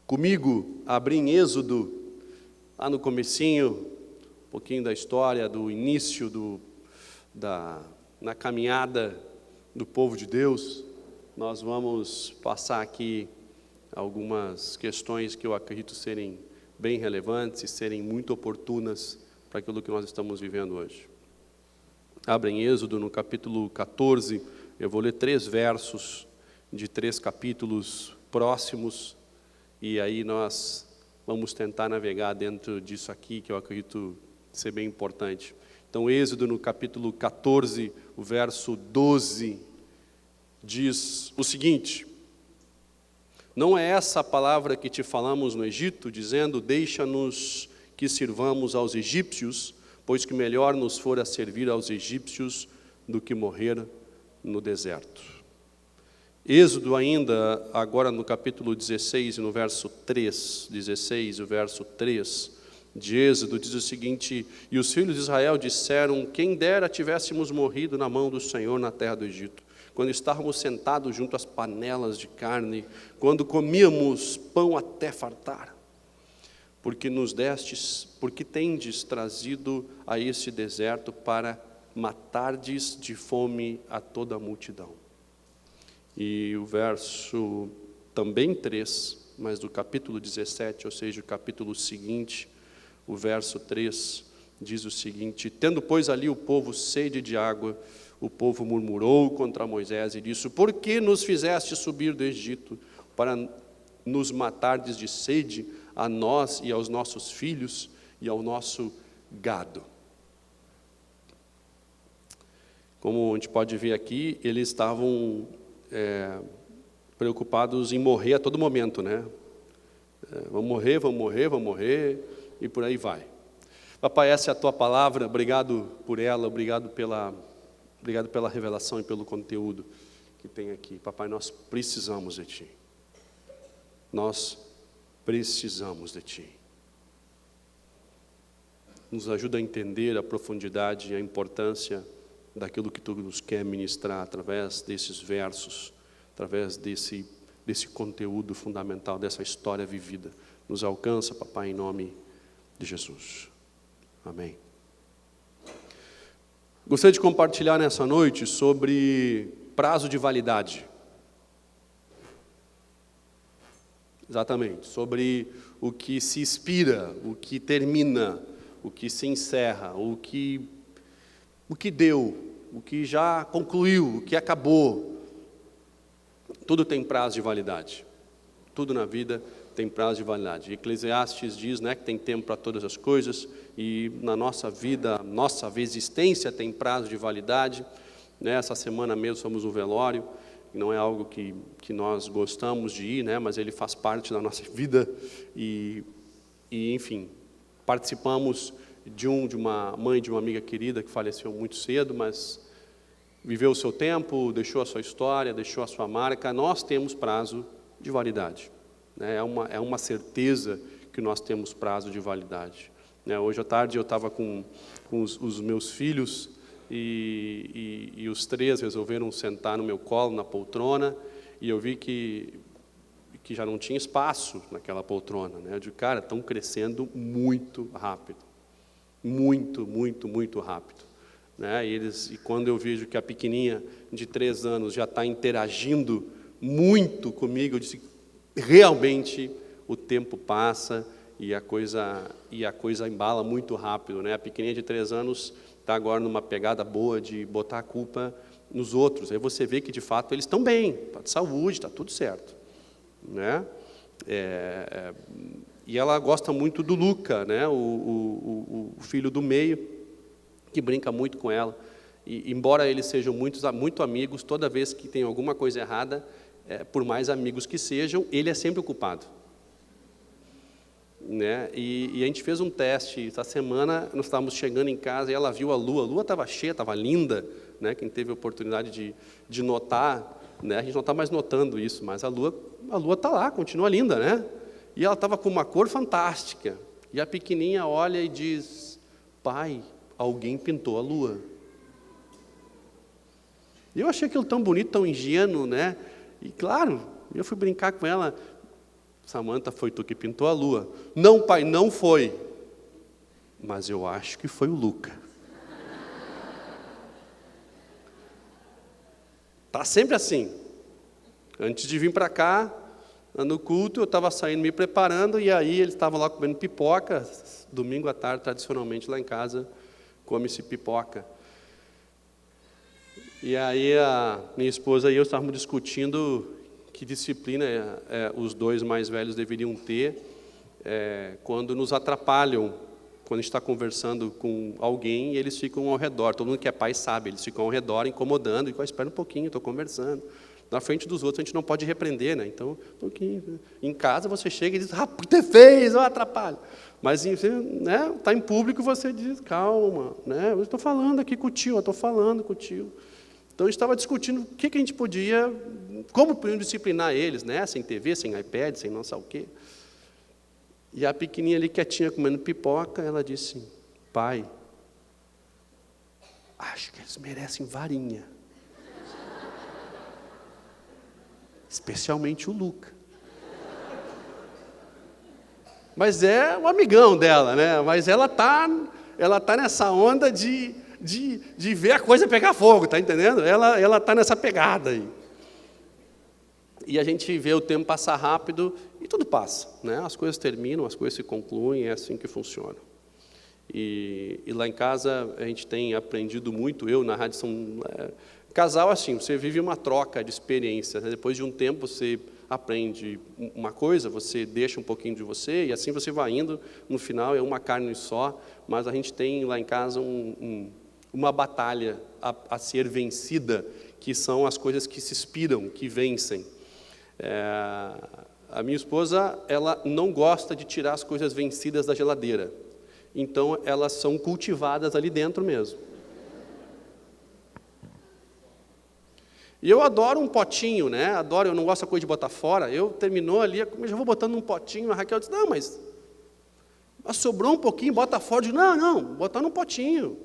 comigo abrir em Êxodo, lá no comecinho, um pouquinho da história, do início na caminhada do povo de Deus. Nós vamos passar aqui algumas questões que eu acredito serem bem relevantes e serem muito oportunas para aquilo que nós estamos vivendo hoje. Abra em Êxodo, no capítulo 14, eu vou ler 3 versos de 3 capítulos próximos, e aí nós vamos tentar navegar dentro disso aqui, que eu acredito ser bem importante. Então, Êxodo, no capítulo 14, o verso 12, diz o seguinte: não é essa a palavra que te falamos no Egito, dizendo, deixa-nos que sirvamos aos egípcios, pois que melhor nos fora servir aos egípcios do que morrer no deserto. Êxodo ainda, agora no capítulo 16, no verso 3, 16, o verso 3 de Êxodo, diz o seguinte: e os filhos de Israel disseram, quem dera tivéssemos morrido na mão do Senhor na terra do Egito, quando estávamos sentados junto às panelas de carne, quando comíamos pão até fartar, porque tendes trazido a esse deserto para matardes de fome a toda a multidão. E o verso também 3, mas do capítulo 17, ou seja, o capítulo seguinte, o verso 3, diz o seguinte: tendo, pois, ali o povo sede de água, o povo murmurou contra Moisés e disse, por que nos fizeste subir do Egito para nos matardes de sede a nós e aos nossos filhos e ao nosso gado? Como a gente pode ver aqui, eles estavam preocupados em morrer a todo momento, né? Vamos morrer, vamos morrer, vamos morrer, e por aí vai. Papai, essa é a tua palavra, obrigado por ela, obrigado pela revelação e pelo conteúdo que tem aqui. Papai, nós precisamos de Ti. Nós precisamos de Ti. Nos ajuda a entender a profundidade e a importância daquilo que Tu nos quer ministrar através desses versos, através desse conteúdo fundamental, dessa história vivida. Nos alcança, papai, em nome de Jesus. Amém. Gostaria de compartilhar nessa noite sobre prazo de validade. Exatamente, sobre o que se expira, o que termina, o que se encerra, o que deu, o que já concluiu, o que acabou. Tudo tem prazo de validade. Tudo na vida tem prazo de validade. Eclesiastes diz, né, que tem tempo para todas as coisas, e na nossa vida, nossa existência tem prazo de validade. Essa semana mesmo fomos no velório, não é algo que nós gostamos de ir, né, mas ele faz parte da nossa vida, e enfim, participamos de uma mãe de uma amiga querida que faleceu muito cedo, mas viveu o seu tempo, deixou a sua história, deixou a sua marca. Nós temos prazo de validade, né? É uma certeza que nós temos prazo de validade, né? Hoje à tarde eu estava com os meus filhos e os 3 resolveram sentar no meu colo, na poltrona, e eu vi que já não tinha espaço naquela poltrona, né? Eu digo, cara, estão crescendo muito rápido. Muito, muito, muito rápido, né? E quando eu vejo que a pequenininha de 3 anos já está interagindo muito comigo, eu disse, realmente o tempo passa e a coisa embala muito rápido, né? A pequenininha de 3 anos está agora numa pegada boa de botar a culpa nos outros. Aí você vê que de fato eles estão bem, está de saúde, está tudo certo, né? E ela gosta muito do Luca, né? O filho do meio, que brinca muito com ela. E embora eles sejam muito amigos, toda vez que tem alguma coisa errada, por mais amigos que sejam, ele é sempre o culpado, né? E a gente fez um teste essa semana. Nós estávamos chegando em casa e ela viu a lua estava cheia, estava linda, né? Quem teve a oportunidade de notar, né? A gente não está mais notando isso, mas a lua está lá, continua linda, né? E ela estava com uma cor fantástica. E a pequenininha olha e diz, pai, alguém pintou a lua. E eu achei aquilo tão bonito, tão ingênuo, né? E claro, eu fui brincar com ela, Samanta, foi tu que pintou a lua. Não, pai, não foi. Mas eu acho que foi o Luca. Tá sempre assim. Antes de vir para cá, no culto, eu estava saindo me preparando, e aí eles estavam lá comendo pipoca. Domingo à tarde, tradicionalmente, lá em casa, come-se pipoca. E aí a minha esposa e eu estávamos discutindo que disciplina os dois mais velhos deveriam ter quando nos atrapalham, quando a gente está conversando com alguém e eles ficam ao redor. Todo mundo que é pai sabe, eles ficam ao redor incomodando, e espera um pouquinho, estou conversando. Na frente dos outros a gente não pode repreender, né? Então, um pouquinho. Em casa você chega e diz, por que fez? Eu atrapalho. Mas está em público, você diz, calma, né? Eu estou falando aqui com o tio, eu estou falando com o tio. Então a gente estava discutindo o que a gente podia, como podíamos disciplinar eles, né? Sem TV, sem iPad, sem não sei o quê. E a pequenininha ali quietinha comendo pipoca, ela disse, pai, acho que eles merecem varinha. Especialmente o Luca. Mas é um amigão dela, né? Mas ela tá nessa onda de ver a coisa pegar fogo, tá entendendo? Ela tá nessa pegada aí. E a gente vê o tempo passar rápido e tudo passa, né? As coisas terminam, as coisas se concluem, é assim que funciona. E lá em casa a gente tem aprendido muito, eu na rádio casal assim, você vive uma troca de experiências, né? Depois de um tempo você aprende uma coisa, você deixa um pouquinho de você, e assim você vai indo, no final é uma carne só, mas a gente tem lá em casa uma batalha a ser vencida, que são as coisas que se inspiram, que vencem. A minha esposa, ela não gosta de tirar as coisas vencidas da geladeira, então elas são cultivadas ali dentro mesmo. E eu adoro um potinho, né? Eu não gosto da coisa de botar fora. Eu terminou ali, eu já vou botando num potinho. A Raquel disse, não, mas sobrou um pouquinho, bota fora. Eu digo, não, botar num potinho.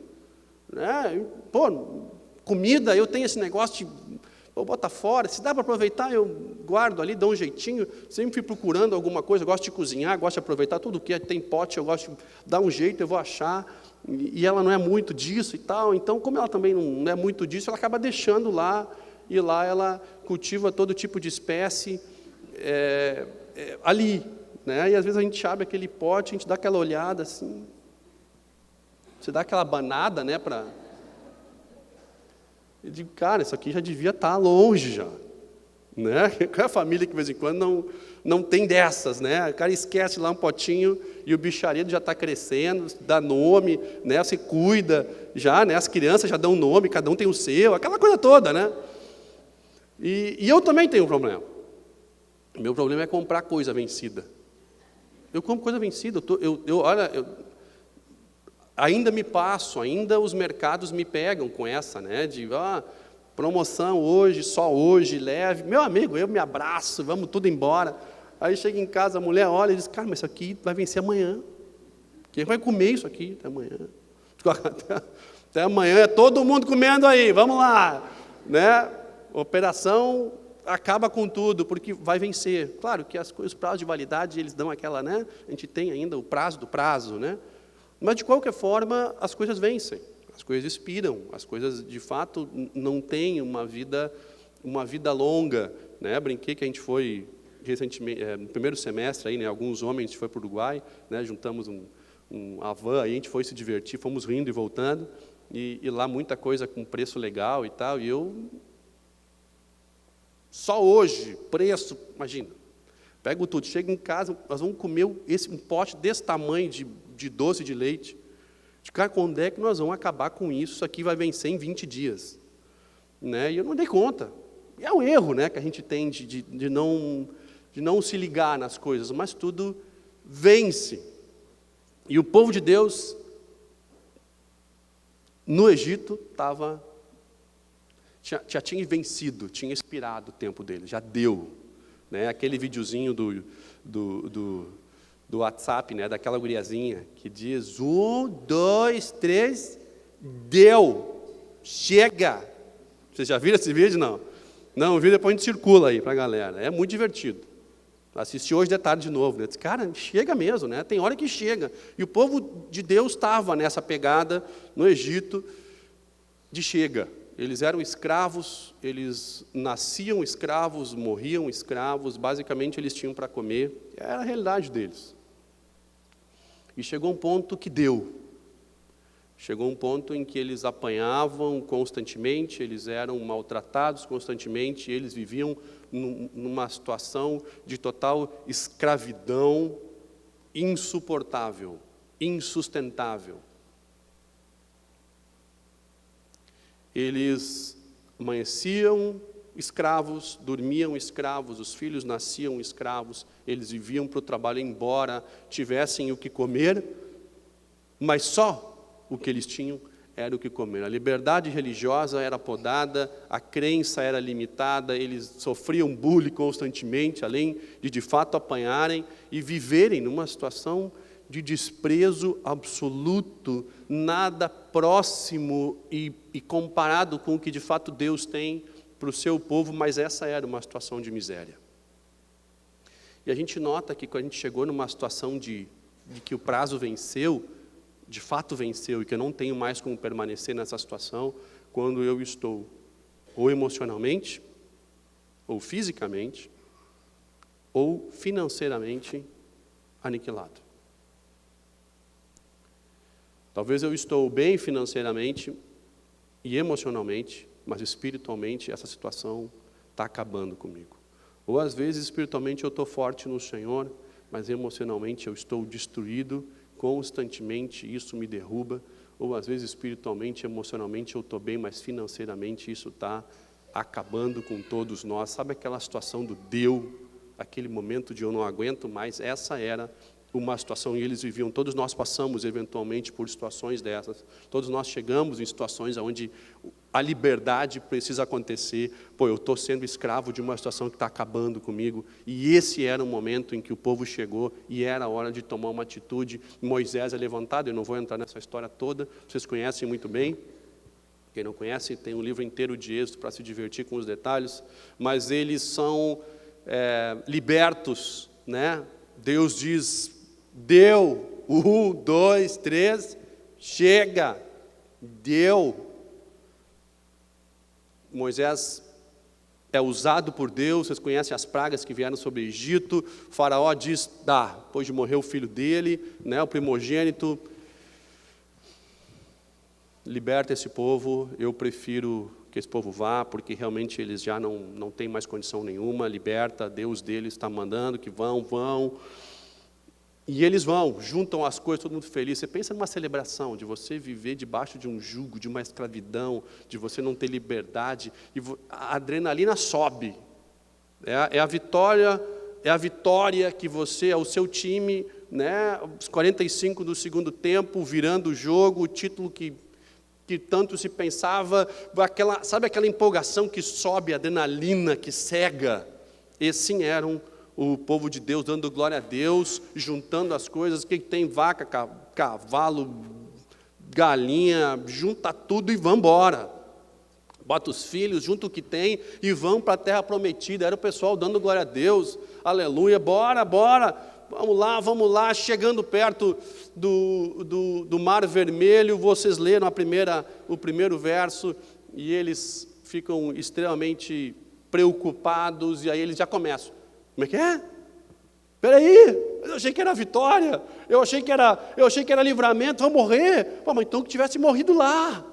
Né? Pô, comida, eu tenho esse negócio de botar fora. Se dá para aproveitar, eu guardo ali, dou um jeitinho. Sempre fui procurando alguma coisa, eu gosto de cozinhar, gosto de aproveitar tudo que tem pote, eu gosto de dar um jeito, eu vou achar. E ela não é muito disso e tal. Então, como ela também não é muito disso, ela acaba deixando lá. E lá ela cultiva todo tipo de espécie ali. Né? E às vezes a gente abre aquele pote, a gente dá aquela olhada assim, você dá aquela banada, né? Eu digo, cara, isso aqui já devia estar longe já. Né? Qual é a família que de vez em quando não tem dessas, né? O cara esquece lá um potinho e o bicharedo já está crescendo, dá nome, né? Você cuida já, né? As crianças já dão nome, cada um tem o seu, aquela coisa toda, né? E eu também tenho um problema. Meu problema é comprar coisa vencida. Eu compro coisa vencida. Ainda me passo, ainda os mercados me pegam com essa, né? De promoção hoje, só hoje, leve. Meu amigo, eu me abraço, vamos tudo embora. Aí chega em casa, a mulher olha e diz, cara, mas isso aqui vai vencer amanhã. Quem vai comer isso aqui até amanhã? Até amanhã é todo mundo comendo aí, vamos lá, né? Operação acaba com tudo, porque vai vencer. Claro que os prazos de validade, eles dão aquela, né? A gente tem ainda o prazo do prazo, né? Mas, de qualquer forma, as coisas vencem, as coisas expiram, as coisas, de fato, não têm uma vida longa, né? Brinquei que a gente foi, recentemente, no primeiro semestre, aí, né, alguns homens, a gente foi para o Uruguai, né, juntamos uma van, aí a gente foi se divertir, fomos rindo e voltando, e lá muita coisa com preço legal e tal, e eu... Só hoje, preço, imagina, pego tudo, chego em casa, nós vamos comer um pote desse tamanho de doce de leite. Cara, quando é que nós vamos acabar com isso? Isso aqui vai vencer em 20 dias. Né? E eu não dei conta. E é um erro, né, que a gente tem de não se ligar nas coisas, mas tudo vence. E o povo de Deus, no Egito, já tinha vencido, tinha expirado o tempo dele, já deu. Né? Aquele videozinho do WhatsApp, né? Daquela guriazinha que diz, 1, 2, 3, deu, chega. Vocês já viram esse vídeo? Não, viu, depois a gente circula aí para a galera, é muito divertido. Assisti hoje de tarde de novo, né? Disse, cara, chega mesmo, né? Tem hora que chega. E o povo de Deus estava nessa pegada no Egito de chega. Eles eram escravos, eles nasciam escravos, morriam escravos, basicamente eles tinham para comer, era a realidade deles. E chegou um ponto que deu. Chegou um ponto em que eles apanhavam constantemente, eles eram maltratados constantemente, eles viviam numa situação de total escravidão insuportável, insustentável. Eles amanheciam escravos, dormiam escravos, os filhos nasciam escravos, eles viviam para o trabalho, embora tivessem o que comer, mas só o que eles tinham era o que comer. A liberdade religiosa era podada, a crença era limitada, eles sofriam bullying constantemente, além de fato apanharem e viverem numa situação de desprezo absoluto, nada próximo e comparado com o que de fato Deus tem para o seu povo, mas essa era uma situação de miséria. E a gente nota que quando a gente chegou numa situação de que o prazo venceu, de fato venceu, e que eu não tenho mais como permanecer nessa situação, quando eu estou ou emocionalmente, ou fisicamente, ou financeiramente aniquilado. Talvez eu estou bem financeiramente e emocionalmente, mas espiritualmente essa situação está acabando comigo. Ou às vezes espiritualmente eu estou forte no Senhor, mas emocionalmente eu estou destruído, constantemente isso me derruba. Ou às vezes espiritualmente, emocionalmente eu estou bem, mas financeiramente isso está acabando com todos nós. Sabe aquela situação do deu, aquele momento de eu não aguento mais? Essa era uma situação, e eles viviam, todos nós passamos eventualmente por situações dessas, todos nós chegamos em situações onde a liberdade precisa acontecer. Eu estou sendo escravo de uma situação que está acabando comigo, e esse era o momento em que o povo chegou, e era a hora de tomar uma atitude. Moisés é levantado, eu não vou entrar nessa história toda, vocês conhecem muito bem. Quem não conhece, tem um livro inteiro de Êxodo para se divertir com os detalhes, mas eles são libertos, né? Deus diz, deu, 1, 2, 3, chega, deu. Moisés é usado por Deus, vocês conhecem as pragas que vieram sobre o Egito. O faraó diz, depois de morrer o filho dele, né, o primogênito, liberta esse povo. Eu prefiro que esse povo vá, porque realmente eles já não têm mais condição nenhuma. Liberta, Deus deles está mandando que vão. E eles vão, juntam as coisas, todo mundo feliz. Você pensa numa celebração, de você viver debaixo de um jugo, de uma escravidão, de você não ter liberdade, e a adrenalina sobe. É a vitória que você, é o seu time, né, os 45 do segundo tempo, virando o jogo, o título que tanto se pensava, sabe aquela empolgação que sobe, a adrenalina que cega? Esses sim eram o povo de Deus, dando glória a Deus, juntando as coisas, que tem vaca, cavalo, galinha, junta tudo e vamos embora. Bota os filhos, junta o que tem e vão para a terra prometida. Era o pessoal dando glória a Deus, aleluia, bora, vamos lá, chegando perto do Mar Vermelho, vocês leram o primeiro verso, e eles ficam extremamente preocupados, e aí eles já começam. Como é que é? Espera aí, eu achei que era vitória, eu achei que era livramento, vamos morrer. Mas então que tivesse morrido lá.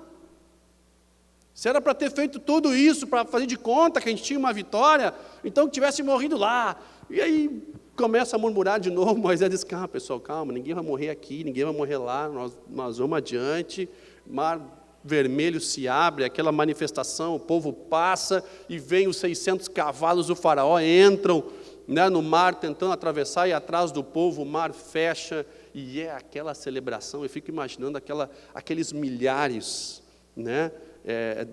Se era para ter feito tudo isso, para fazer de conta que a gente tinha uma vitória, então que tivesse morrido lá. E aí começa a murmurar de novo. Moisés diz, pessoal, calma, ninguém vai morrer aqui, ninguém vai morrer lá, nós vamos adiante. Mar Vermelho se abre, aquela manifestação, o povo passa, e vem os 600 cavalos do faraó, entram, né, no mar, tentando atravessar, e atrás do povo o mar fecha, e é aquela celebração. Eu fico imaginando aqueles milhares, né,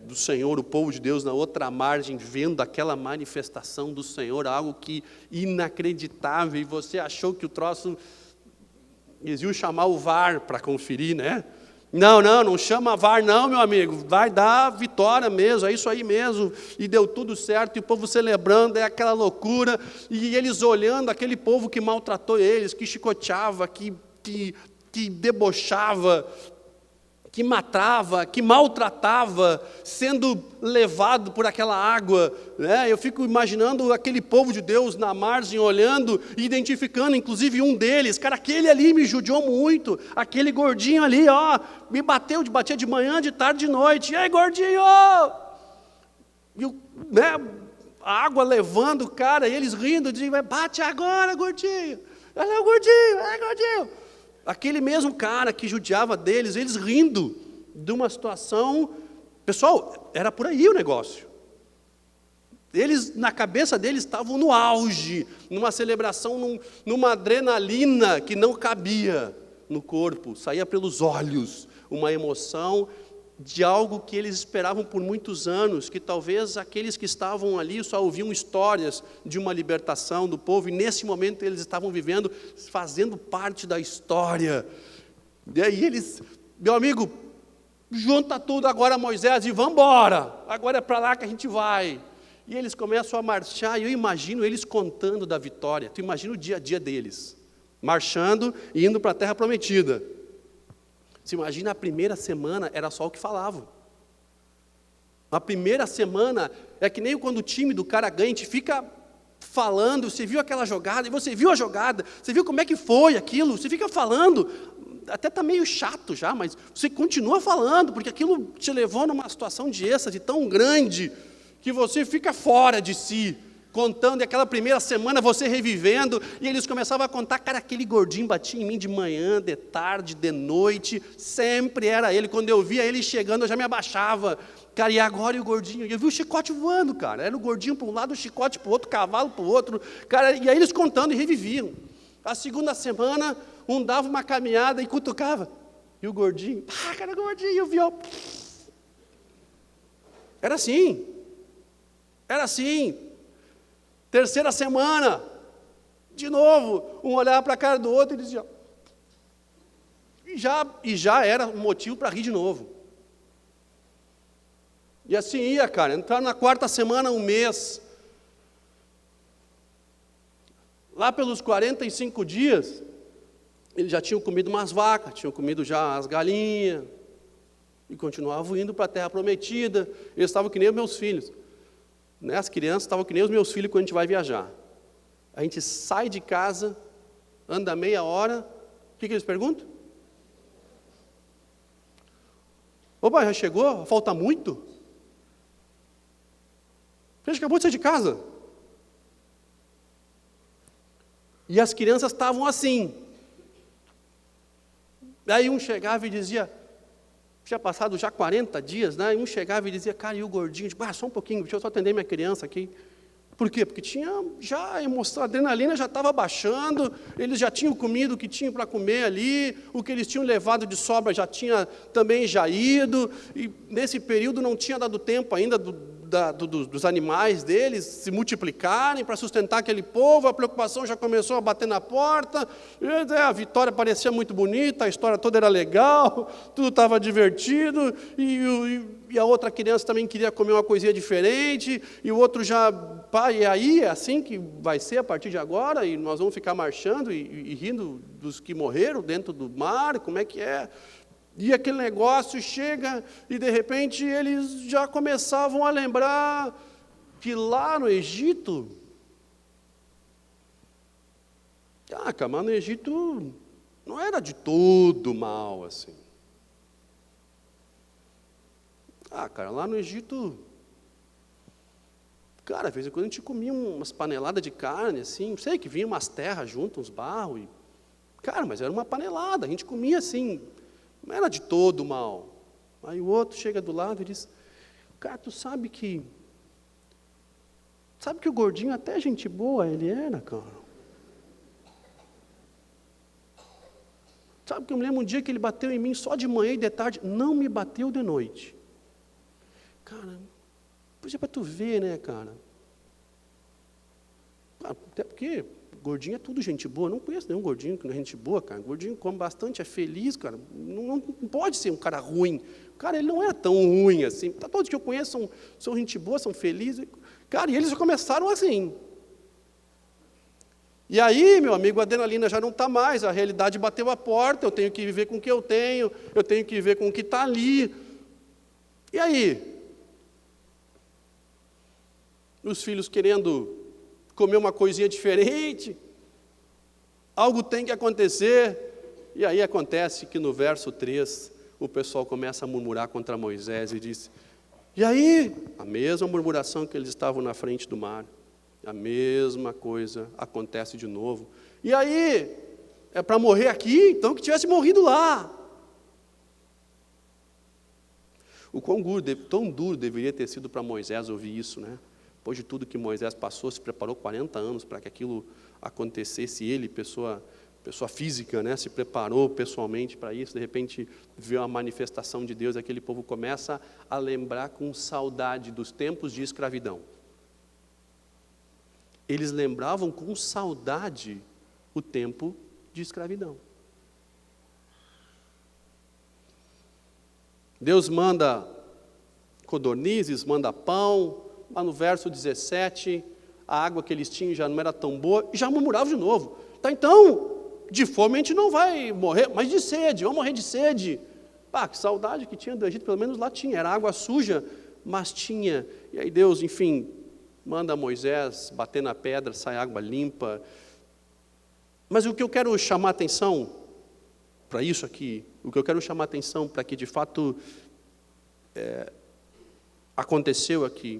do Senhor, o povo de Deus na outra margem, vendo aquela manifestação do Senhor, algo que inacreditável, e você achou que o troço, eles iam chamar o VAR para conferir, né? Não chama VAR não, meu amigo, vai dar vitória mesmo, é isso aí mesmo, e deu tudo certo, e o povo celebrando, é aquela loucura, e eles olhando aquele povo que maltratou eles, que chicoteava, que debochava, que matava, que maltratava, sendo levado por aquela água, né? Eu fico imaginando aquele povo de Deus na margem, olhando e identificando, inclusive um deles, cara, aquele ali me judiou muito, aquele gordinho ali, ó, me batia de manhã, de tarde, de noite, e aí gordinho, e né, a água levando o cara, e eles rindo, dizendo, bate agora gordinho, olha o gordinho, aquele mesmo cara que judiava deles, eles rindo de uma situação, pessoal, era por aí o negócio. Eles, na cabeça deles, estavam no auge, numa celebração, numa adrenalina que não cabia no corpo, saía pelos olhos, uma emoção de algo que eles esperavam por muitos anos, que talvez aqueles que estavam ali só ouviam histórias de uma libertação do povo, e nesse momento eles estavam vivendo, fazendo parte da história. E aí eles, meu amigo, junta tudo agora Moisés e vamos embora, agora é para lá que a gente vai. E eles começam a marchar, e eu imagino eles contando da vitória, tu imagina o dia a dia deles, marchando e indo para a terra prometida. Você imagina a primeira semana, era só o que falavam. A primeira semana é que nem quando o time do cara ganha, a gente fica falando, você viu aquela jogada, e você viu a jogada, você viu como é que foi aquilo, você fica falando, até está meio chato já, mas você continua falando, porque aquilo te levou numa situação de êxtase tão grande, que você fica fora de si, contando, e aquela primeira semana você revivendo, e eles começavam a contar, cara, aquele gordinho batia em mim de manhã, de tarde, de noite, sempre era ele, quando eu via ele chegando, eu já me abaixava, cara, e agora e o gordinho, eu vi o chicote voando, cara, era o gordinho para um lado, o chicote para o outro, o cavalo para o outro, cara, e aí eles contando e reviviam. A segunda semana, um dava uma caminhada e cutucava, e o gordinho, cara, gordinho, eu vi, ó, era assim, terceira semana, de novo, um olhava para a cara do outro e dizia, e já era um motivo para rir de novo. E assim ia, cara, entraram na quarta semana, um mês, lá pelos 45 dias, eles já tinham comido umas vacas, tinham comido já as galinhas, e continuavam indo para a terra prometida, eles estavam que nem os meus filhos. As crianças estavam que nem os meus filhos quando a gente vai viajar. A gente sai de casa, anda meia hora, o que eles perguntam? Opa, já chegou? Falta muito? A gente acabou de sair de casa. E as crianças estavam assim. Daí um chegava e dizia, tinha passado já 40 dias, né? E um chegava e dizia, cara, e o gordinho? Só um pouquinho, deixa eu só atender minha criança aqui. Por quê? Porque tinha já a emoção, a adrenalina já estava baixando, eles já tinham comido o que tinham para comer ali, o que eles tinham levado de sobra já tinha também já ido, e nesse período não tinha dado tempo ainda dos animais deles se multiplicarem para sustentar aquele povo, a preocupação já começou a bater na porta, a vitória parecia muito bonita, a história toda era legal, tudo estava divertido, e a outra criança também queria comer uma coisinha diferente, e o outro já, pai, e aí é assim que vai ser a partir de agora, e nós vamos ficar marchando e rindo dos que morreram dentro do mar, como é que é? E aquele negócio chega e de repente eles já começavam a lembrar que lá no Egito, mas no Egito não era de todo mal assim. Cara, lá no Egito, cara, às vezes quando a gente comia umas paneladas de carne assim, sei que vinha umas terras junto, uns barros, cara, mas era uma panelada, a gente comia assim, não era de todo mal. Aí o outro chega do lado e diz, cara, tu sabe que o gordinho até gente boa ele era, cara. Sabe que eu me lembro um dia que ele bateu em mim só de manhã e de tarde, não me bateu de noite. Cara, pois é para tu ver, né, cara? Até porque Gordinho é tudo gente boa. Não conheço nenhum gordinho que não é gente boa, cara. Gordinho come bastante, é feliz, cara. Não pode ser um cara ruim. Cara, ele não é tão ruim assim. Todos que eu conheço são gente boa, são felizes. Cara, e eles já começaram assim. E aí, meu amigo, a adrenalina já não está mais, a realidade bateu a porta, eu tenho que viver com o que eu tenho que viver com o que está ali. E aí? Os filhos querendo comer uma coisinha diferente, algo tem que acontecer, e aí acontece que no verso 3, o pessoal começa a murmurar contra Moisés e diz, e aí? A mesma murmuração que eles estavam na frente do mar. A mesma coisa acontece de novo. E aí? É para morrer aqui? Então que tivesse morrido lá. O tão duro deveria ter sido para Moisés ouvir isso, né? Depois de tudo que Moisés passou, se preparou 40 anos para que aquilo acontecesse. Ele, pessoa física, né, se preparou pessoalmente para isso. De repente, viu a manifestação de Deus. Aquele povo começa a lembrar com saudade dos tempos de escravidão. Eles lembravam com saudade o tempo de escravidão. Deus manda codornizes, manda pão. Lá no verso 17, a água que eles tinham já não era tão boa, e já murmuravam de novo. Tá, então, de fome a gente não vai morrer, mas de sede, vamos morrer de sede. Que saudade que tinha do Egito, pelo menos lá tinha, era água suja, mas tinha. E aí Deus, enfim, manda Moisés bater na pedra, sai água limpa. Mas o que eu quero chamar a atenção para isso aqui, o que eu quero chamar a atenção para que de fato aconteceu aqui,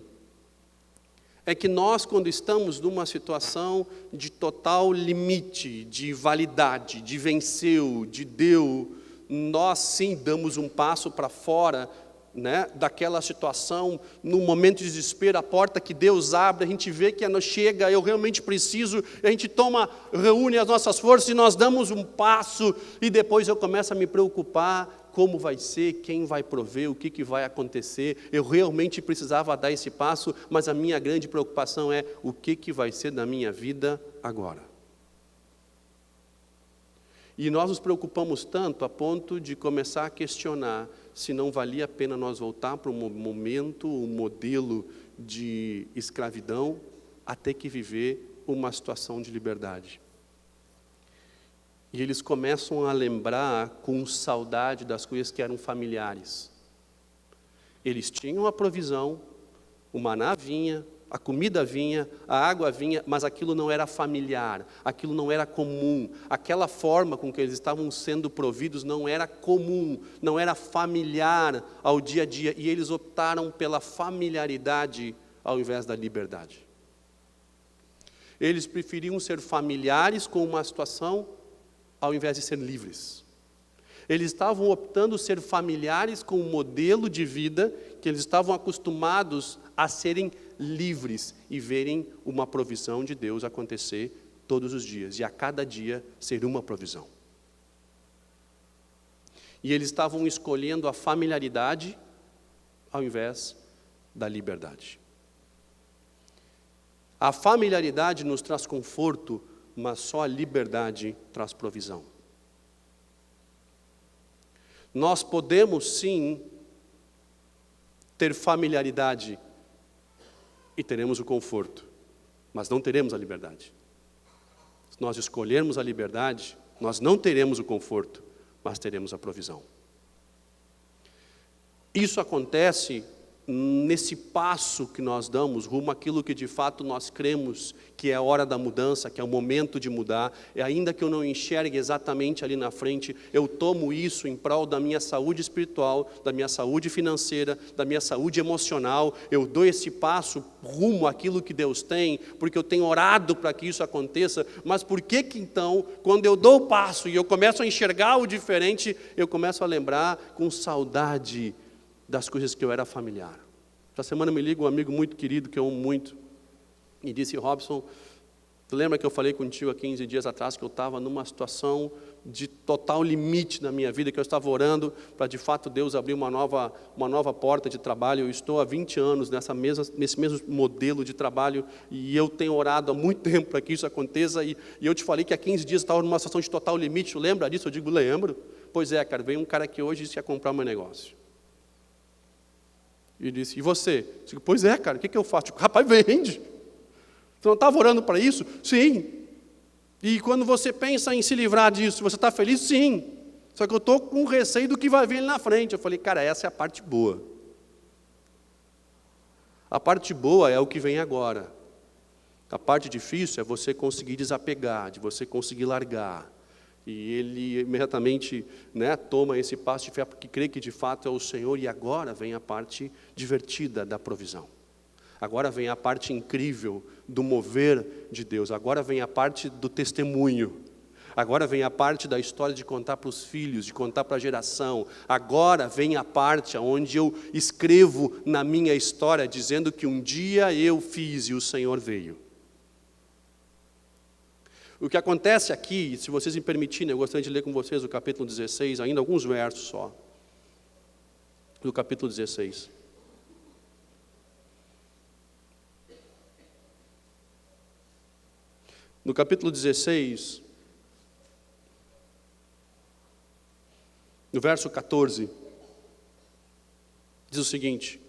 é que nós, quando estamos numa situação de total limite, de validade, de venceu, de deu, nós sim damos um passo para fora, né, daquela situação, no momento de desespero, a porta que Deus abre, a gente vê que chega, eu realmente preciso, a gente reúne as nossas forças e nós damos um passo, e depois eu começo a me preocupar, como vai ser, quem vai prover, o que vai acontecer. Eu realmente precisava dar esse passo, mas a minha grande preocupação é o que vai ser da minha vida agora. E nós nos preocupamos tanto a ponto de começar a questionar se não valia a pena nós voltar para um momento, um modelo de escravidão, até que viver uma situação de liberdade. E eles começam a lembrar com saudade das coisas que eram familiares. Eles tinham a provisão, o maná vinha, a comida vinha, a água vinha, mas aquilo não era familiar, aquilo não era comum. Aquela forma com que eles estavam sendo providos não era comum, não era familiar ao dia a dia. E eles optaram pela familiaridade ao invés da liberdade. Eles preferiam ser familiares com uma situação ao invés de ser livres. Eles estavam optando ser familiares com um modelo de vida que eles estavam acostumados a serem livres e verem uma provisão de Deus acontecer todos os dias, e a cada dia ser uma provisão. E eles estavam escolhendo a familiaridade ao invés da liberdade. A familiaridade nos traz conforto, mas só a liberdade traz provisão. Nós podemos sim ter familiaridade e teremos o conforto, mas não teremos a liberdade. Se nós escolhermos a liberdade, nós não teremos o conforto, mas teremos a provisão. Isso acontece nesse passo que nós damos rumo àquilo que de fato nós cremos que é a hora da mudança, que é o momento de mudar, e ainda que eu não enxergue exatamente ali na frente, eu tomo isso em prol da minha saúde espiritual, da minha saúde financeira, da minha saúde emocional, eu dou esse passo rumo àquilo que Deus tem, porque eu tenho orado para que isso aconteça. Mas por que então, quando eu dou o passo e eu começo a enxergar o diferente, eu começo a lembrar com saudade das coisas que eu era familiar? Essa semana me liga um amigo muito querido, que eu amo muito, e disse: Robson, tu lembra que eu falei contigo há 15 dias atrás que eu estava numa situação de total limite na minha vida, que eu estava orando para de fato Deus abrir uma nova porta de trabalho. Eu estou há 20 anos nesse mesmo modelo de trabalho, e eu tenho orado há muito tempo para que isso aconteça, e eu te falei que há 15 dias eu estava numa situação de total limite. Tu lembra disso? Eu digo, lembro. Pois é, cara, veio um cara aqui hoje e disse que ia comprar o meu negócio. E disse, e você? Eu digo, pois é, cara, o que eu faço? Eu digo, rapaz, vende. Tu não estava orando para isso? Sim. E quando você pensa em se livrar disso, você está feliz? Sim. Só que eu estou com receio do que vai vir ali na frente. Eu falei, cara, essa é a parte boa. A parte boa é o que vem agora. A parte difícil é você conseguir desapegar, de você conseguir largar. E ele imediatamente, toma esse passo de fé, porque crê que de fato é o Senhor. E agora vem a parte divertida da provisão. Agora vem a parte incrível do mover de Deus. Agora vem a parte do testemunho. Agora vem a parte da história de contar para os filhos, de contar para a geração. Agora vem a parte onde eu escrevo na minha história, dizendo que um dia eu fiz e o Senhor veio. O que acontece aqui, se vocês me permitirem, eu gostaria de ler com vocês o capítulo 16, ainda alguns versos só. Do capítulo 16. No capítulo 16, no verso 14, diz o seguinte,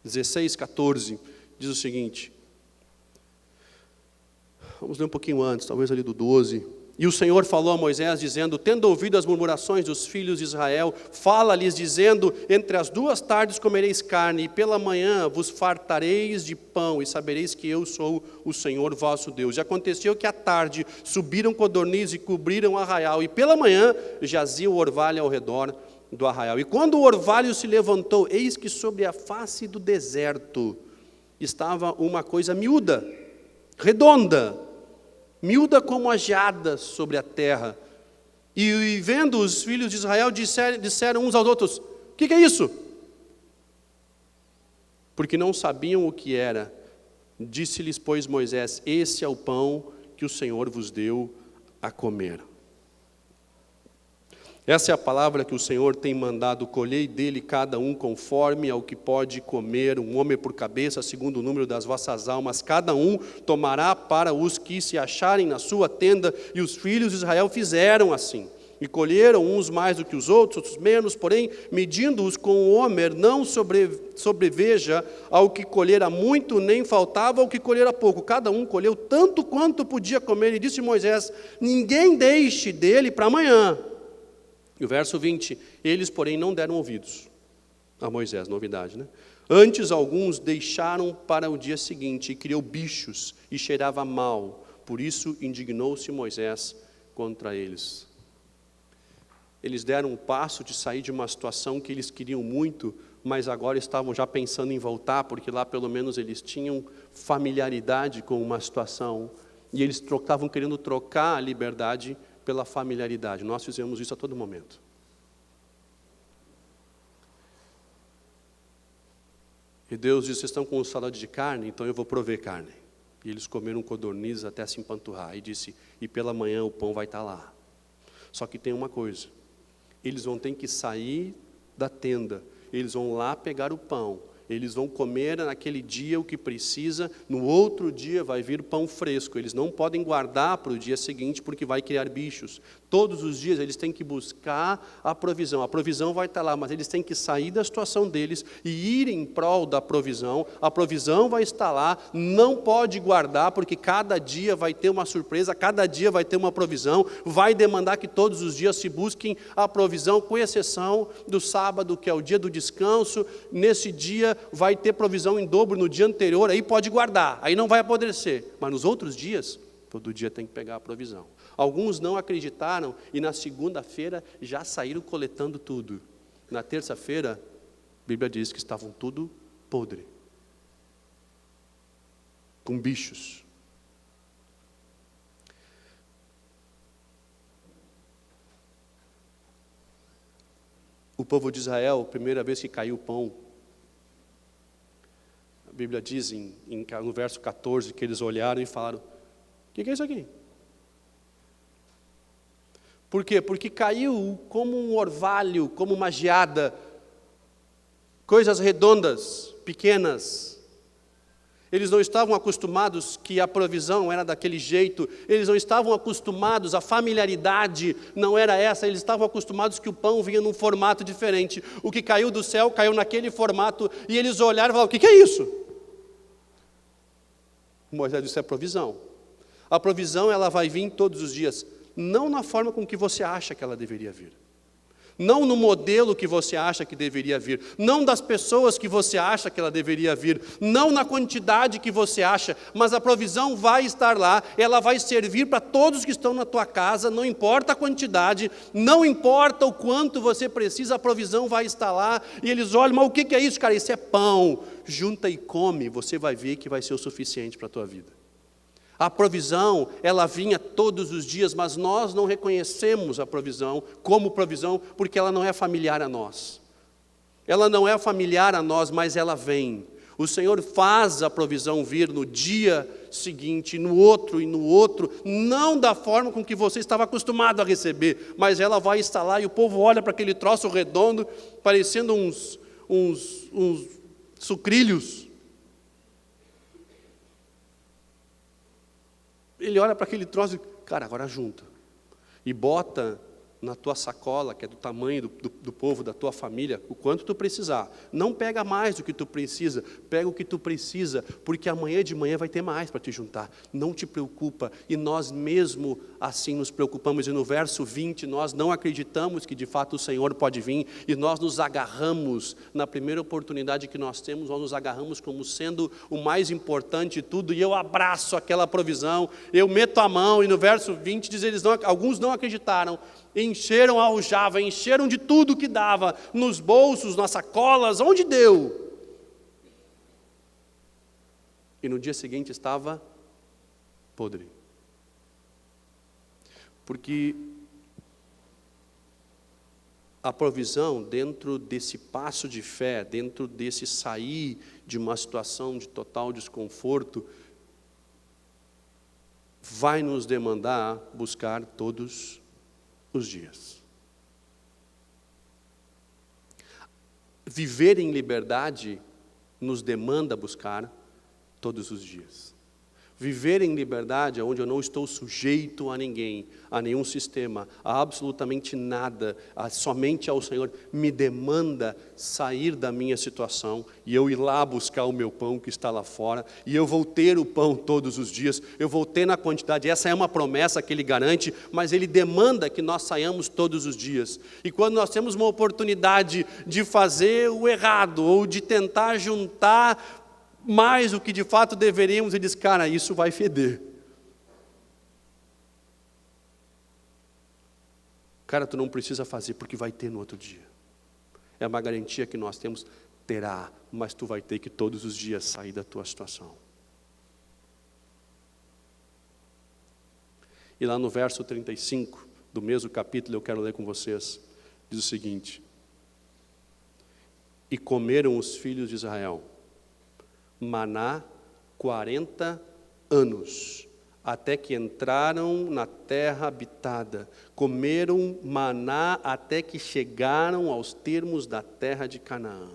16, 14, diz o seguinte, vamos ler um pouquinho antes, talvez ali do 12. E o Senhor falou a Moisés, dizendo, tendo ouvido as murmurações dos filhos de Israel, fala-lhes, dizendo, entre as 2 tardes comereis carne, e pela manhã vos fartareis de pão, e sabereis que eu sou o Senhor vosso Deus. E aconteceu que à tarde subiram codornizes e cobriram o arraial, e pela manhã jazia o orvalho ao redor do arraial. E quando o orvalho se levantou, eis que sobre a face do deserto estava uma coisa miúda, redonda, miúda como a geada sobre a terra. E vendo os filhos de Israel, disseram uns aos outros, o que é isso? Porque não sabiam o que era. Disse-lhes, pois, Moisés, esse é o pão que o Senhor vos deu a comer. Essa é a palavra que o Senhor tem mandado, colhei dele cada um conforme ao que pode comer, um homem por cabeça, segundo o número das vossas almas, cada um tomará para os que se acharem na sua tenda, e os filhos de Israel fizeram assim, e colheram uns mais do que os outros menos, porém, medindo-os com o homer, não sobreveja ao que colhera muito, nem faltava ao que colhera pouco, cada um colheu tanto quanto podia comer, e disse Moisés, ninguém deixe dele para amanhã. E o verso 20, eles, porém, não deram ouvidos a Moisés, novidade, né? Antes, alguns deixaram para o dia seguinte, e criou bichos, e cheirava mal. Por isso, indignou-se Moisés contra eles. Eles deram um passo de sair de uma situação que eles queriam muito, mas agora estavam já pensando em voltar, porque lá pelo menos eles tinham familiaridade com uma situação, e eles estavam querendo trocar a liberdade pela familiaridade. Nós fizemos isso a todo momento. E Deus disse, vocês estão com saudade de carne, então eu vou prover carne. E eles comeram codornizes até se empanturrar. E disse, e pela manhã o pão vai estar lá. Só que tem uma coisa, eles vão ter que sair da tenda, eles vão lá pegar o pão, eles vão comer naquele dia o que precisa, no outro dia vai vir pão fresco, eles não podem guardar para o dia seguinte porque vai criar bichos. Todos os dias eles têm que buscar a provisão vai estar lá, mas eles têm que sair da situação deles e ir em prol da provisão, a provisão vai estar lá, não pode guardar porque cada dia vai ter uma surpresa, cada dia vai ter uma provisão, vai demandar que todos os dias se busquem a provisão, com exceção do sábado, que é o dia do descanso, nesse dia vai ter provisão em dobro no dia anterior, aí pode guardar, aí não vai apodrecer, mas nos outros dias, todo dia tem que pegar a provisão. Alguns não acreditaram e na segunda-feira já saíram coletando tudo. Na terça-feira, a Bíblia diz que estavam tudo podre, com bichos. O povo de Israel, a primeira vez que caiu o pão, a Bíblia diz no verso 14 que eles olharam e falaram, o que é isso aqui? Por quê? Porque caiu como um orvalho, como uma geada, coisas redondas, pequenas. Eles não estavam acostumados que a provisão era daquele jeito, eles não estavam acostumados, a familiaridade não era essa, eles estavam acostumados que o pão vinha num formato diferente. O que caiu do céu, caiu naquele formato, e eles olharam e falaram, o que é isso? Moisés disse, é provisão. A provisão, ela vai vir todos os dias, não na forma com que você acha que ela deveria vir. Não no modelo que você acha que deveria vir, não das pessoas que você acha que ela deveria vir, não na quantidade que você acha, mas a provisão vai estar lá, ela vai servir para todos que estão na tua casa, não importa a quantidade, não importa o quanto você precisa, a provisão vai estar lá, e eles olham, mas o que é isso, cara? Isso é pão, junta e come, você vai ver que vai ser o suficiente para a tua vida. A provisão, ela vinha todos os dias, mas nós não reconhecemos a provisão como provisão, porque ela não é familiar a nós. Ela não é familiar a nós, mas ela vem. O Senhor faz a provisão vir no dia seguinte, no outro e no outro, não da forma com que você estava acostumado a receber, mas ela vai estar lá e o povo olha para aquele troço redondo, parecendo uns sucrilhos. Ele olha para aquele troço e diz, cara, agora junta. E bota na tua sacola, que é do tamanho do povo, da tua família, o quanto tu precisar. Não pega mais do que tu precisa, pega o que tu precisa, porque amanhã de manhã vai ter mais para te juntar. Não te preocupa, e nós mesmo assim nos preocupamos. E no verso 20, nós não acreditamos que de fato o Senhor pode vir, e nós nos agarramos, na primeira oportunidade que nós temos, nós nos agarramos como sendo o mais importante de tudo, e eu abraço aquela provisão, eu meto a mão, e no verso 20 diz, alguns não acreditaram, encheram a aljava, encheram de tudo que dava, nos bolsos, nas sacolas, onde deu. E no dia seguinte estava podre. Porque a provisão, dentro desse passo de fé, dentro desse sair de uma situação de total desconforto, vai nos demandar buscar todos os dias. Viver em liberdade nos demanda buscar todos os dias. Viver em liberdade, onde eu não estou sujeito a ninguém, a nenhum sistema, a absolutamente nada, somente ao Senhor, me demanda sair da minha situação e eu ir lá buscar o meu pão que está lá fora, e eu vou ter o pão todos os dias, eu vou ter na quantidade, essa é uma promessa que Ele garante, mas Ele demanda que nós saiamos todos os dias. E quando nós temos uma oportunidade de fazer o errado, ou de tentar juntar mais o que de fato deveríamos, ele diz, cara, isso vai feder. Cara, tu não precisa fazer, porque vai ter no outro dia. É uma garantia que nós temos, terá, mas tu vai ter que todos os dias sair da tua situação. E lá no verso 35, do mesmo capítulo, eu quero ler com vocês, diz o seguinte, e comeram os filhos de Israel maná 40 anos, até que entraram na terra habitada. Comeram maná até que chegaram aos termos da terra de Canaã.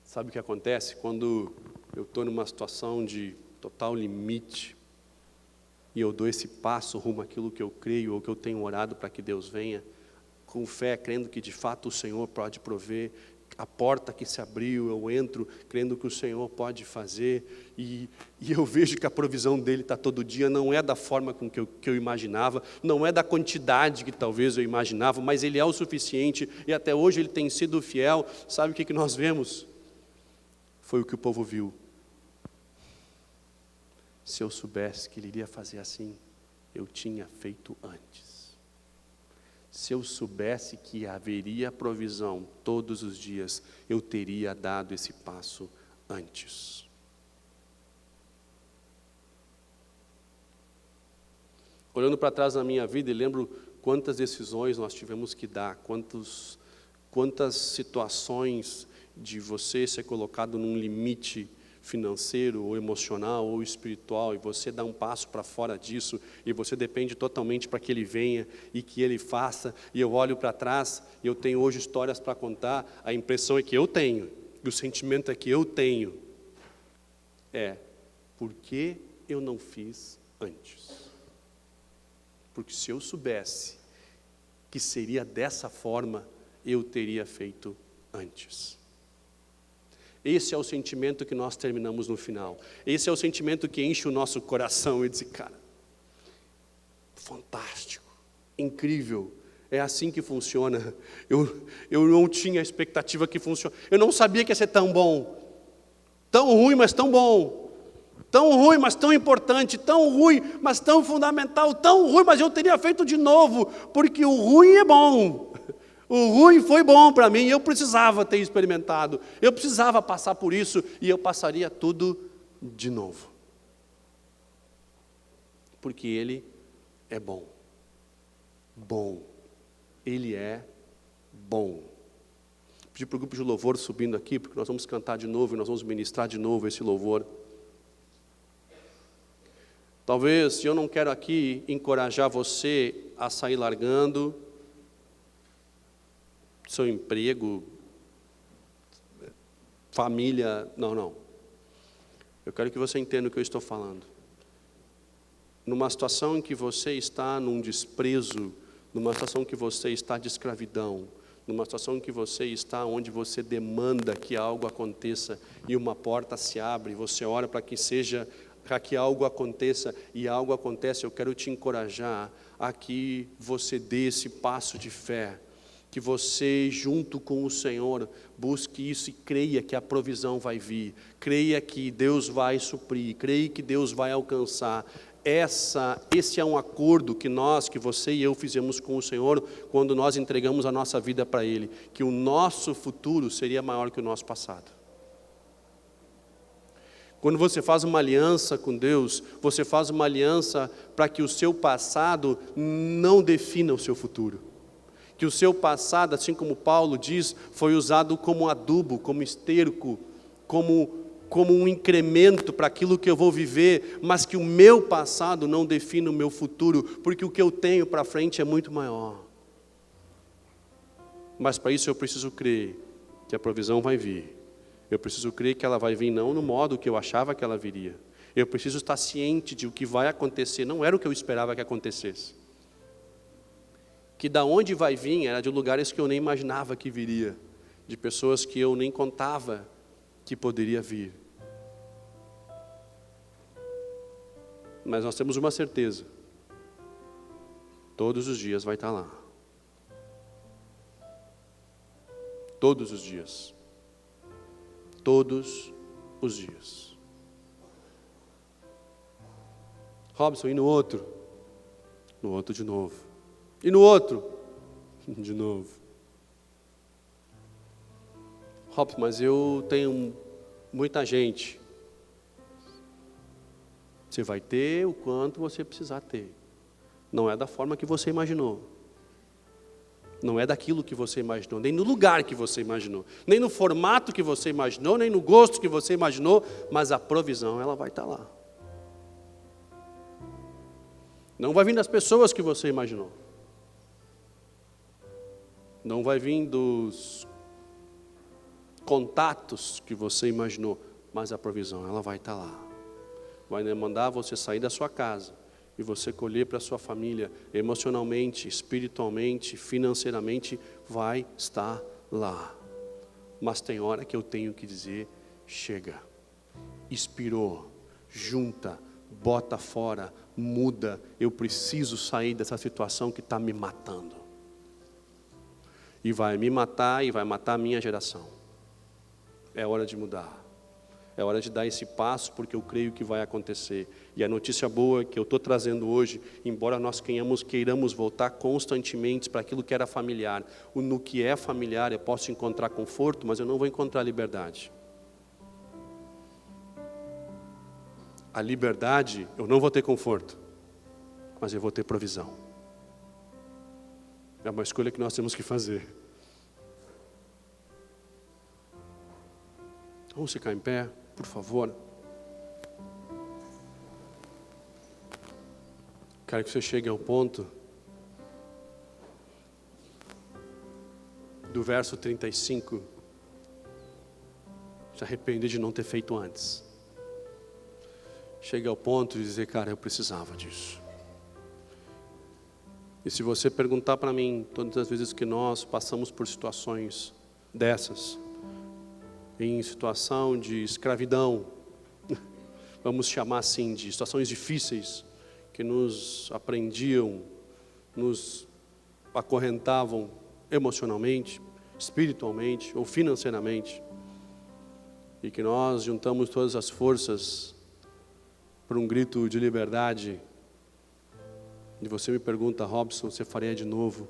Sabe o que acontece quando eu estou numa situação de total limite, e eu dou esse passo rumo àquilo que eu creio, ou que eu tenho orado para que Deus venha, com fé, crendo que de fato o Senhor pode prover, a porta que se abriu, eu entro, crendo que o Senhor pode fazer, e eu vejo que a provisão dEle está todo dia, não é da forma com que eu imaginava, não é da quantidade que talvez eu imaginava, mas Ele é o suficiente, e até hoje Ele tem sido fiel. Sabe o que nós vemos? Foi o que o povo viu. Se eu soubesse que Ele iria fazer assim, eu tinha feito antes. Se eu soubesse que haveria provisão todos os dias, eu teria dado esse passo antes. Olhando para trás na minha vida, e lembro quantas decisões nós tivemos que dar, quantas situações de você ser colocado num limite financeiro, ou emocional, ou espiritual, e você dá um passo para fora disso, e você depende totalmente para que Ele venha, e que Ele faça, e eu olho para trás, e eu tenho hoje histórias para contar, a impressão é que eu tenho, e o sentimento é que eu tenho, por que eu não fiz antes? Porque se eu soubesse que seria dessa forma, eu teria feito antes. Esse é o sentimento que nós terminamos no final. Esse é o sentimento que enche o nosso coração e diz, cara, fantástico, incrível, é assim que funciona. Eu não tinha a expectativa que funcione. Eu não sabia que ia ser tão bom, tão ruim, mas tão bom, tão ruim, mas tão importante, tão ruim, mas tão fundamental, tão ruim, mas eu teria feito de novo, porque o ruim é bom. O ruim foi bom para mim, eu precisava ter experimentado, eu precisava passar por isso, e eu passaria tudo de novo. Porque Ele é bom. Bom. Ele é bom. Vou pedir para o grupo de louvor subindo aqui, porque nós vamos cantar de novo, e nós vamos ministrar de novo esse louvor. Talvez, eu não quero aqui encorajar você a sair largando seu emprego, família, não. Eu quero que você entenda o que eu estou falando. Numa situação em que você está num desprezo, numa situação em que você está de escravidão, numa situação em que você está onde você demanda que algo aconteça e uma porta se abre, você ora para que algo aconteça e algo acontece, eu quero te encorajar a que você dê esse passo de fé, que você, junto com o Senhor, busque isso e creia que a provisão vai vir, creia que Deus vai suprir, creia que Deus vai alcançar. Esse é um acordo que você e eu fizemos com o Senhor, quando nós entregamos a nossa vida para Ele, que o nosso futuro seria maior que o nosso passado. Quando você faz uma aliança com Deus, você faz uma aliança para que o seu passado não defina o seu futuro. Que o seu passado, assim como Paulo diz, foi usado como adubo, como esterco, como um incremento para aquilo que eu vou viver, mas que o meu passado não define o meu futuro, porque o que eu tenho para frente é muito maior. Mas para isso eu preciso crer que a provisão vai vir. Eu preciso crer que ela vai vir não no modo que eu achava que ela viria. Eu preciso estar ciente de o que vai acontecer, não era o que eu esperava que acontecesse. Que da onde vai vir era de lugares que eu nem imaginava que viria, de pessoas que eu nem contava que poderia vir. Mas nós temos uma certeza, todos os dias vai estar lá. Todos os dias. Todos os dias. Robson, e no outro? No outro de novo. E no outro? De novo. Robson, mas eu tenho muita gente. Você vai ter o quanto você precisar ter. Não é da forma que você imaginou. Não é daquilo que você imaginou, nem no lugar que você imaginou, nem no formato que você imaginou, nem no gosto que você imaginou, mas a provisão, ela vai estar lá. Não vai vir das pessoas que você imaginou. Não vai vir dos contatos que você imaginou, mas a provisão, ela vai estar lá. Vai demandar você sair da sua casa e você colher para a sua família, emocionalmente, espiritualmente, financeiramente, vai estar lá. Mas tem hora que eu tenho que dizer, chega, expirou, junta, bota fora, muda, eu preciso sair dessa situação que está me matando. E vai me matar e vai matar a minha geração. É hora de mudar. É hora de dar esse passo, porque eu creio que vai acontecer. E a notícia boa que eu estou trazendo hoje, embora nós queiramos voltar constantemente para aquilo que era familiar, no que é familiar eu posso encontrar conforto, mas eu não vou encontrar liberdade. A liberdade, eu não vou ter conforto, mas eu vou ter provisão. É uma escolha que nós temos que fazer. Vamos ficar em pé, por favor. Quero que você chegue ao ponto do verso 35. Se arrepender de não ter feito antes. Chegue ao ponto de dizer, cara, eu precisava disso. E se você perguntar para mim, todas as vezes que nós passamos por situações dessas, em situação de escravidão, vamos chamar assim, de situações difíceis, que nos aprendiam, nos acorrentavam emocionalmente, espiritualmente ou financeiramente, e que nós juntamos todas as forças para um grito de liberdade, e você me pergunta, Robson, você faria de novo?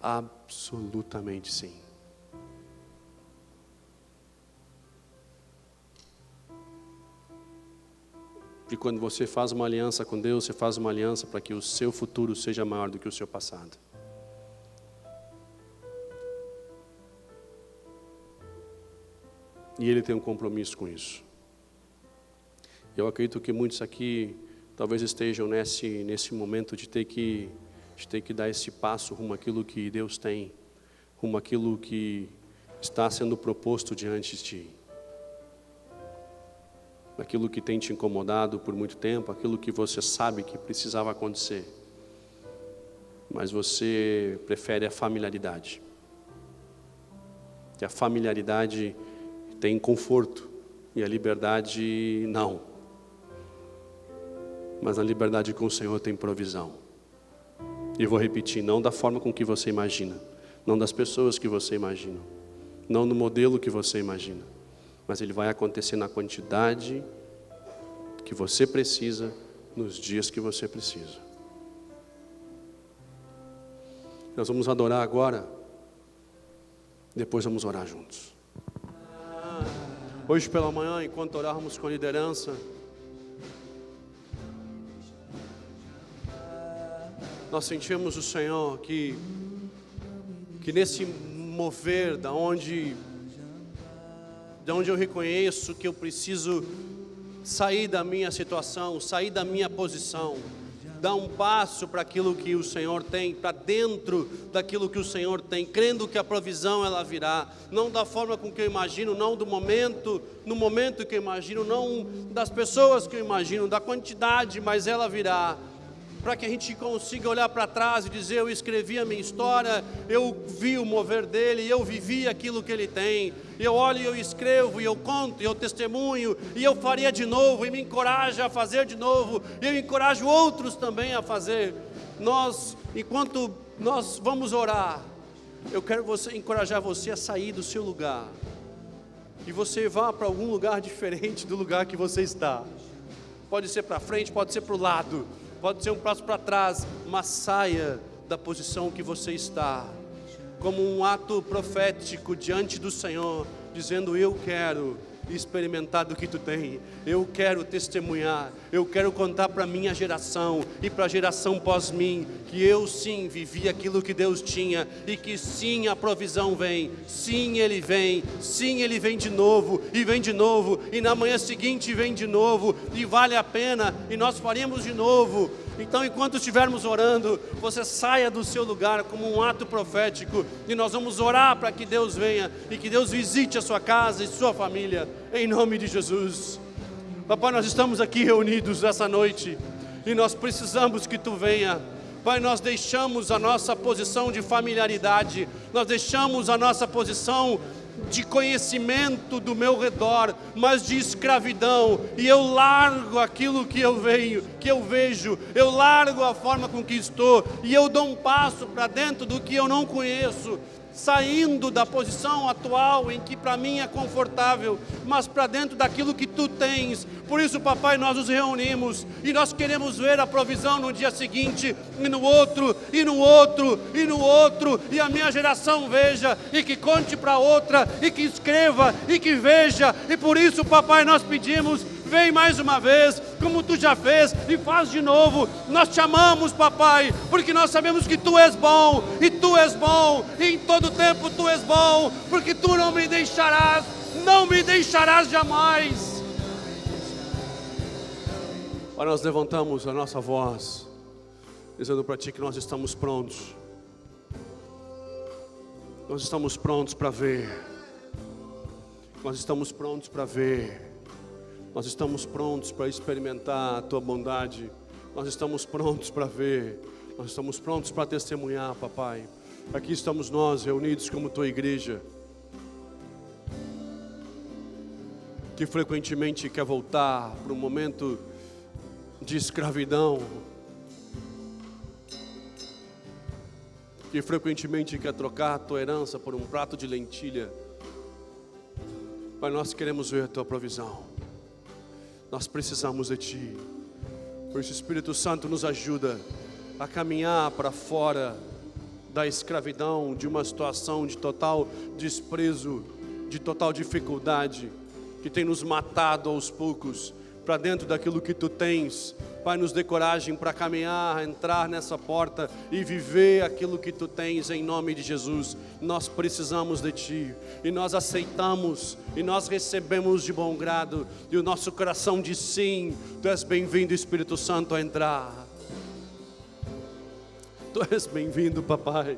Absolutamente sim. E quando você faz uma aliança com Deus, você faz uma aliança para que o seu futuro seja maior do que o seu passado. E Ele tem um compromisso com isso. Eu acredito que muitos aqui talvez estejam nesse momento de ter que dar esse passo rumo àquilo que Deus tem, rumo àquilo que está sendo proposto diante de ti. Aquilo que tem te incomodado por muito tempo, aquilo que você sabe que precisava acontecer, mas você prefere a familiaridade. E a familiaridade tem conforto, e a liberdade não. Mas a liberdade com o Senhor tem provisão. E eu vou repetir, não da forma com que você imagina, não das pessoas que você imagina, não no modelo que você imagina, mas ele vai acontecer na quantidade que você precisa, nos dias que você precisa. Nós vamos adorar agora, depois vamos orar juntos. Hoje pela manhã, enquanto orávamos com a liderança, nós sentimos o Senhor que nesse mover, da onde eu reconheço que eu preciso sair da minha situação, sair da minha posição, dar um passo para aquilo que o Senhor tem, para dentro daquilo que o Senhor tem, crendo que a provisão ela virá, não da forma com que eu imagino, não no momento que eu imagino, não das pessoas que eu imagino, da quantidade, mas ela virá. Para que a gente consiga olhar para trás e dizer, eu escrevi a minha história, eu vi o mover dele, eu vivi aquilo que ele tem, eu olho e eu escrevo, e eu conto, e eu testemunho, e eu faria de novo, e me encoraja a fazer de novo, e eu encorajo outros também a fazer. Enquanto nós vamos orar, eu quero encorajar você a sair do seu lugar, e você vá para algum lugar diferente do lugar que você está. Pode ser para frente, pode ser para o lado, pode ser um passo para trás, mas saia da posição que você está, como um ato profético diante do Senhor, dizendo, eu quero experimentar do que tu tem, eu quero testemunhar, eu quero contar para a minha geração e para a geração pós mim, que eu sim vivi aquilo que Deus tinha, e que sim a provisão vem, sim Ele vem de novo, e na manhã seguinte vem de novo, e vale a pena, e nós faremos de novo. Então enquanto estivermos orando, você saia do seu lugar como um ato profético, e nós vamos orar para que Deus venha, e que Deus visite a sua casa e sua família, em nome de Jesus. Papai, nós estamos aqui reunidos essa noite, e nós precisamos que Tu venha. Pai, nós deixamos a nossa posição de familiaridade, nós deixamos a nossa posição de conhecimento do meu redor, mas de escravidão, e eu largo aquilo que eu vejo, eu largo a forma com que estou, e eu dou um passo para dentro do que eu não conheço, saindo da posição atual em que para mim é confortável, mas para dentro daquilo que Tu tens. Por isso, papai, nós nos reunimos e nós queremos ver a provisão no dia seguinte, e no outro, e no outro, e no outro, e a minha geração veja, e que conte para outra, e que escreva, e que veja. E por isso, papai, nós pedimos, vem mais uma vez, como Tu já fez, e faz de novo. Nós te amamos, papai, porque nós sabemos que Tu és bom, e Tu és bom, e em todo tempo Tu és bom, porque Tu não me deixarás, não me deixarás jamais. Ora, nós levantamos a nossa voz, dizendo para Ti que nós estamos prontos. Nós estamos prontos para ver. Nós estamos prontos para ver. Nós estamos prontos para experimentar a Tua bondade. Nós estamos prontos para ver. Nós estamos prontos para testemunhar, Papai. Aqui estamos nós reunidos como Tua igreja, que frequentemente quer voltar para um momento de escravidão, que frequentemente quer trocar a Tua herança por um prato de lentilha. Pai, nós queremos ver a Tua provisão. Nós precisamos de Ti. Por isso, Espírito Santo nos ajuda a caminhar para fora da escravidão, de uma situação de total desprezo, de total dificuldade, que tem nos matado aos poucos, para dentro daquilo que Tu tens. Pai, nos dê coragem para caminhar, entrar nessa porta e viver aquilo que Tu tens, em nome de Jesus. Nós precisamos de Ti, e nós aceitamos, e nós recebemos de bom grado, e o nosso coração diz sim. Tu és bem-vindo, Espírito Santo, a entrar. Tu és bem-vindo, Papai.